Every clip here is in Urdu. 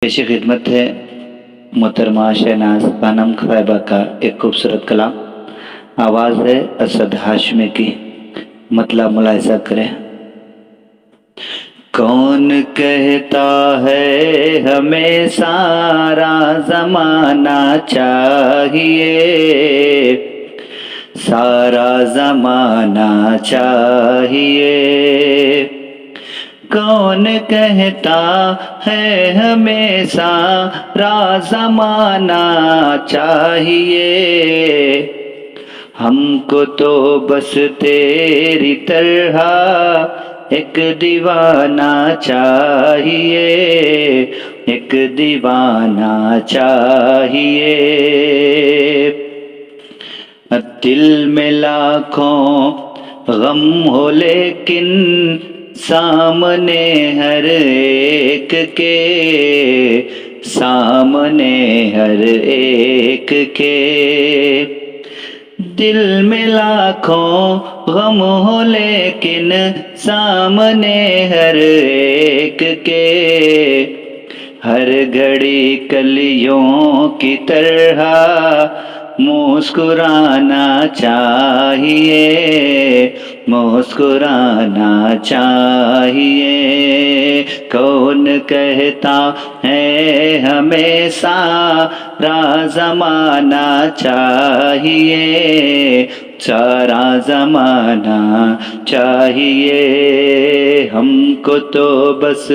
پیش خدمت ہے محترمہ شہناز خانم صاحبہ کا ایک خوبصورت کلام، آواز ہے اسد ہاشمی کی، مطلب ملاحظہ کریں۔ کون کہتا ہے ہمیں سارا زمانہ چاہیے، سارا زمانہ چاہیے۔ کون کہتا ہے ہمیں سارا زمانہ چاہیے، ہم کو تو بس تیری طرح ایک دیوانہ چاہیے، ایک دیوانہ چاہیے۔ دل میں لاکھوں غم ہو لیکن سامنے ہر ایک کے، سامنے ہر ایک کے۔ دل میں لاکھوں غم ہو لیکن سامنے ہر ایک کے، ہر گھڑی کلیوں کی طرح مسکرانا چاہیے، مسکرانا چاہیے۔ کون کہتا ہے ہمیں سارا زمانہ چاہیے، سارا زمانہ چاہیے۔ ہم کو تو بس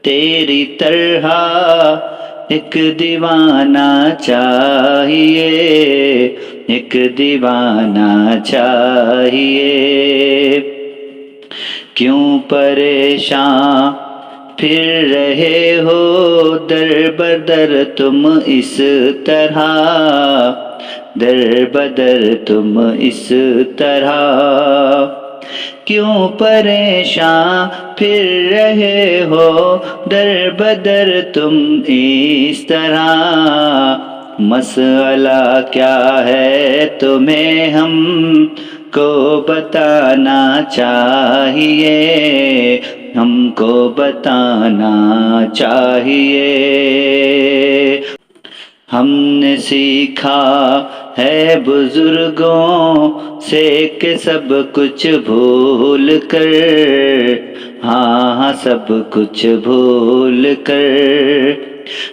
تیری طرح ایک دیوانہ چاہیے، ایک دیوانہ چاہیے۔ کیوں پریشان پھر رہے ہو در بدر تم اس طرح، در بدر تم اس طرح۔ کیوں پریشان پھر رہے ہو در بدر تم اس طرح، مسئلہ کیا ہے تمہیں ہم کو بتانا چاہیے، ہم کو بتانا چاہیے۔ ہم نے سیکھا ہے بزرگوں سے کہ سب کچھ بھول کر، ہاں سب کچھ بھول کر۔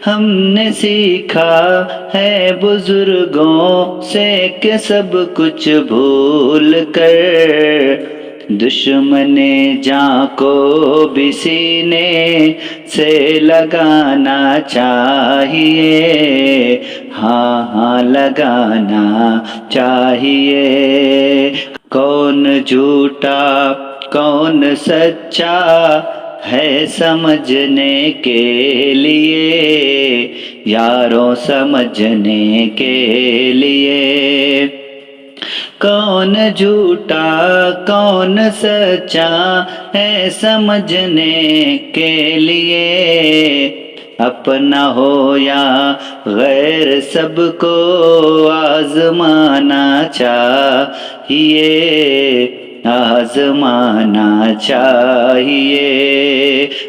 ہم نے سیکھا ہے بزرگوں سے کہ سب کچھ بھول کر، دشمن جاں کو بھی سینے سے لگانا چاہیے، ہاں ہاں لگانا چاہیے۔ کون جھوٹا کون سچا ہے سمجھنے کے لیے، یاروں سمجھنے کے لیے۔ کون جھوٹا کون سچا ہے سمجھنے کے لیے، اپنا ہو یا غیر سب کو آزمانا چاہیے، آزمانا چاہیے۔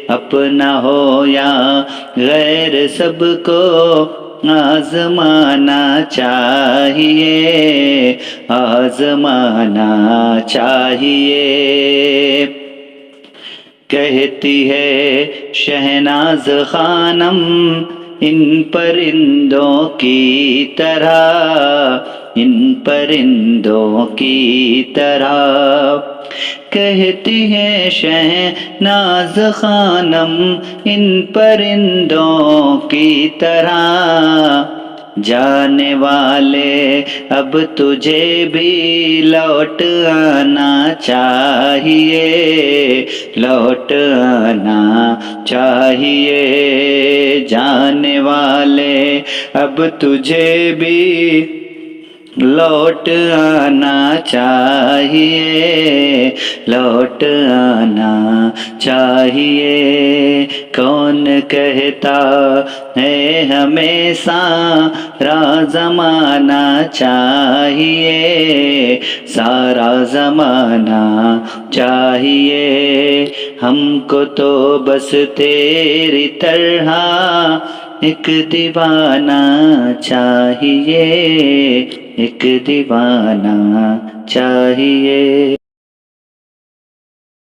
اپنا ہو یا غیر سب کو آزمانا چاہیے، آزمانا چاہیے۔ کہتی ہے شہناز خانم ان پرندوں کی طرح، ان پرندوں کی طرح۔ کہتی ہے شہناز خانم ان پرندوں کی طرح، جانے والے اب تجھے بھی لوٹ آنا چاہیے، لوٹ آنا چاہیے۔ جانے والے اب تجھے بھی لوٹ آنا چاہیے، لوٹ آنا چاہیے۔ کون کہتا ہے ہمیں سارا زمانہ چاہیے، سارا زمانہ چاہیے، ہم کو تو بس تیری طرح ایک دیوانہ چاہیے، ایک دیوانہ چاہیے۔